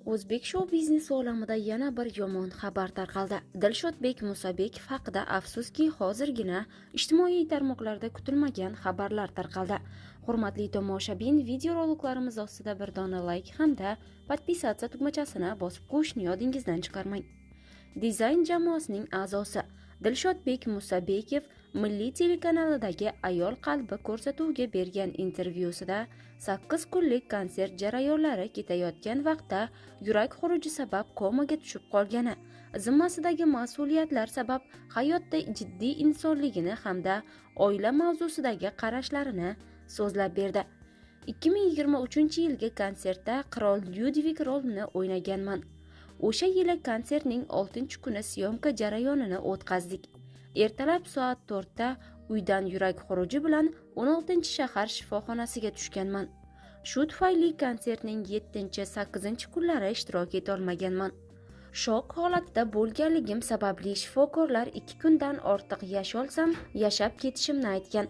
O'zbek shou-biznesi olamida yana bir yomon xabar tarqaldi. Dilshodbek Musabekov haqida afsuski hozirgina ijtimoiy tarmoqlarda kutilmagan xabarlar tarqaldi. Hurmatli tomoshabin, videoroliklarimiz ostida bir dona like hamda podpisatsiya tugmachasini bosib qo'yishni yodingizdan chiqarmang. Dizayn jamoasining a'zosi Dilshodbek Musabekov Milliy telekanalidagi Ayol qalbi ko'rsatuviga bergan intervyusida 8 kunlik konsert jarayonlari ketayotgan vaqtda yurak xuruji sabab komaga tushib qolgani, zimmasidagi mas'uliyatlar sabab hayotda jiddiy insonligini hamda oila mavzusidagi qarashlarini so'zlab berdi. 2023-yilgi konsertda qirol Lyudvig rolini o'ynaganman. O'sha yili konsertning 6-kuni syomka jarayonini o'tkazdik. Ertalab soat 4 da uydan yurak xuruji bilan 16-shahar shifoxonasiga tushganman. Shu tufayli konsertning 7-8 kunlari ishtirok eta olmaganman. Shok holatida bo'lganligim sababli shifokorlar 2 kundan ortiq yasholsam yashab ketishimni aytgan.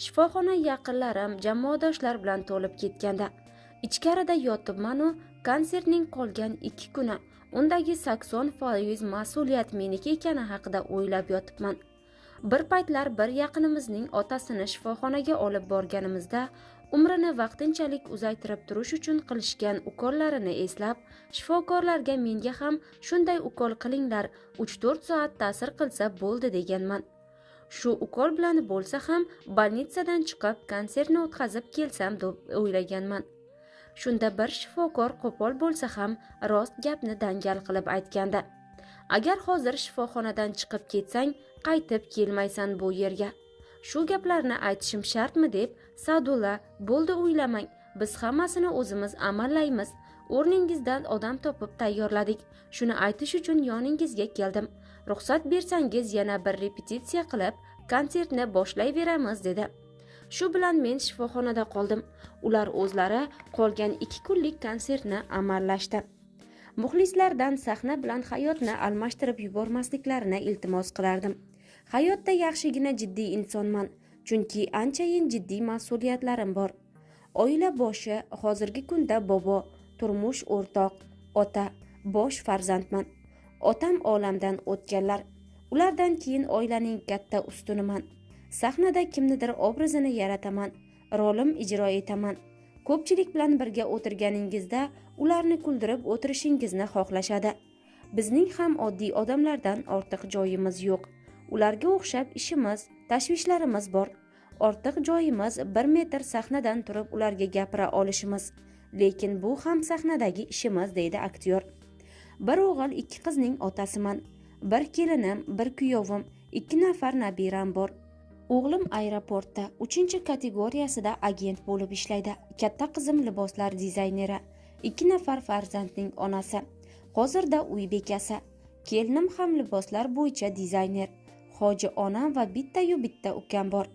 Shifoxona yaqinlarim, jamoadoshlar bilan to'lib ketganda ichkarida yotibman-u, konsertning qolgan 2 kuni undagi 80% mas'uliyat meniki ekani haqida o'ylab yotibman. Bir paytlar bir yaqinimizning otasini shifoxonaga olib borganimizda umrini vaqtinchalik uzaytirib turish uchun qilishgan ukollarini eslab, shifokorlarga menga ham shunday ukol qilinglar, 3-4 soat ta'sir qilsa bo'ldi deganman. Shu ukol bilan bo'lsa ham bolnitsadan chiqib konsertni o'tkazib kelsam deb o'ylaganman. Shunda bir shifokor qo'pol bo'lsa ham rost gapni dangal qilib aytganda: "Agar hozir shifoxonadan chiqib ketsang, qaytib kelmaysan bu yerga." Shu gaplarni aytishim shartmi deb, "Sadulla, bo'ldi o'ylamang, biz hammasini o'zimiz amallaymiz. O'rningizdan odam topib tayyorladik. Shuni aytish uchun yoningizga keldim. Ruxsat bersangiz yana bir repetitsiya qilib, konsertni boshlayveramiz" dedi. Shu bilan men shifoxonada qoldim. Ular o'zlari qolgan 2 kunlik konsertni amallashdi. Muxlislardan sahna bilan hayotni almashtirib yubormasliklarini iltimos qilardim. Hayotda yaxshigina jiddiy insonman, chunki anchayin jiddiy mas'uliyatlarim bor. Oila boshi, hozirgi kunda bobo, turmush o'rtoq, ota, bosh farzandman. Otam olamdan o'tganlar. Ulardan keyin oilaning katta ustuniman. Sahnada kimnidir obrazini yarataman, rolim ijro etaman. Ko'pchilik bilan birga o'tirganingizda ularni kuldirib o'tirishingizni xohlashadi. Bizning ham oddiy odamlardan ortiq joyimiz yo'q. Ularga o'xshab ishimiz, tashvishlarimiz bor. Ortiq joyimiz 1 metr sahnadan turib ularga gapira olishimiz. Lekin bu ham sahnadagi ishimiz, deydi aktyor. Bir o'g'il, 2 qizning otasiman. Bir kelinim, bir kuyovim, 2 nafar nabiram bor. O'g'lim aeroportda 3-kategoriyasida agent bo'lib ishlaydi. Katta qizim liboslar dizayneri, 2 nafar farzandning onasi. Hozirda uy bekasi. Kelinim ham liboslar bo'yicha dizayner. Hoji onam va bitta ukam bor.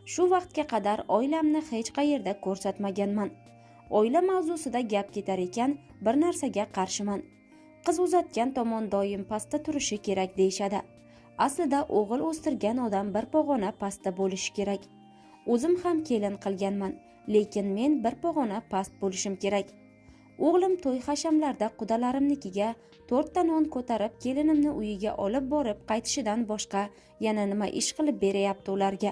Shu vaqtga qadar oilamni hech qayerda ko'rsatmaganman. Oila mavzusida gap ketar ekan, bir narsaga qarshiman. Qiz uzatgan tomon doim pastda turishi kerak deyshadi. Aslida o'g'il o'stirgan odam bir pog'ona pastda bo'lishi kerak. O'zim ham kelin qilganman, lekin men bir pog'ona past bo'lishim kerak. O'g'lim to'y hashamlarda qudalarimnikiga 4 ta non ko'tarib kelinimni uyiga olib borib qaytishidan boshqa yana nima ish qilib beryapti ularga.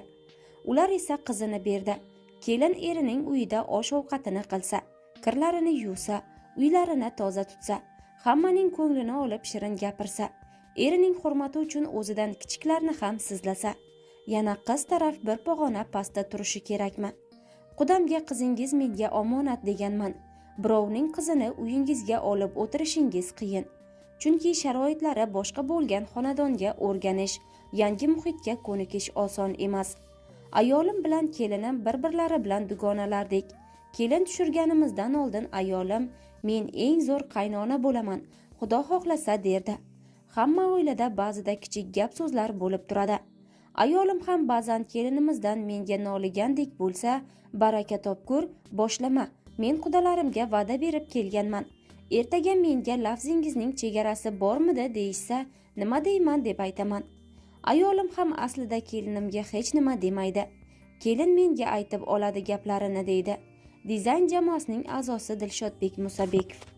Ular esa qizini berdi. Kelin erining uyida osh-ovqatini qilsa, kirlarini yuvsa, uylarini toza tutsa, hammaning ko'nglini olib shirin gapirsa, erining hurmati uchun o'zidan kichiklarni ham sizlasa, yana qiz taraf bir pog'ona pastda turishi kerakmi? Qudamga qizingiz menga omonat deganman. Birovning qizini uyingizga olib o'tirishingiz qiyin. Chunki sharoitlari boshqa bo'lgan xonadonga o'rganish, yangi muhitga ko'nikish oson emas. Ayolim bilan kelinim bir-birlari bilan dugonalardek. Kelin tushirganimizdan oldin ayolim, "Men eng zo'r qaynona bo'laman, Xudo xohlasa" derdi. Hamma oilada ba'zida kichik gap so'zlar bo'lib turadi. Ayolim ham ba'zan kelinimizdan menga noligandek bo'lsa, "Baraka topkur, boshlama. Men qudalarimga va'da berib kelganman. Ertaga menga lafzingizning chegarasi bormidi deyishsa, nima deyman deb aytaman." Ayolim ham aslida kelinimga hech nima demaydi. Kelin menga aytib oladi gaplarini, deydi. Dizayn jamoasining a'zosi Dilshodbek Musabekov.